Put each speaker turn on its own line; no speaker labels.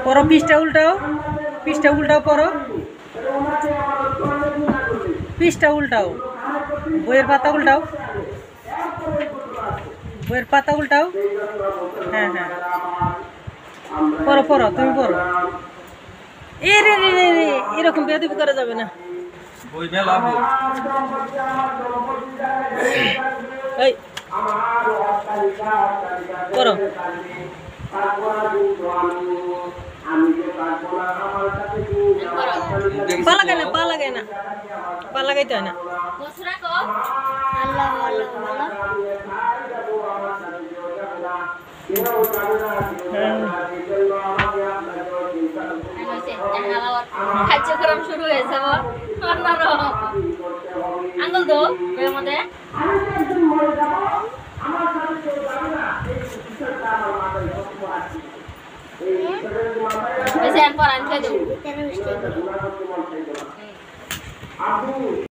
পড়ো, পৃষ্ঠা উল্টাও, পৃষ্ঠা উল্টাও, পড়ো, পৃষ্ঠা উল্টাও, বইয়ের পাতা উল্টাও, বইয়ের পাতা উল্টাও। হ্যাঁ হ্যাঁ, পড়ো পড়ো, তুমি পড়ো। এ রে রে রে রে, এরকম বেয়াদবি করা যাবে না। এই পড়ো। পা লাগাই না, পা লাগাই না, পা লাগাইতে হয় না।
কার্যক্রম শুরু হয়েছে আঙ্গুল তো এর মধ্যে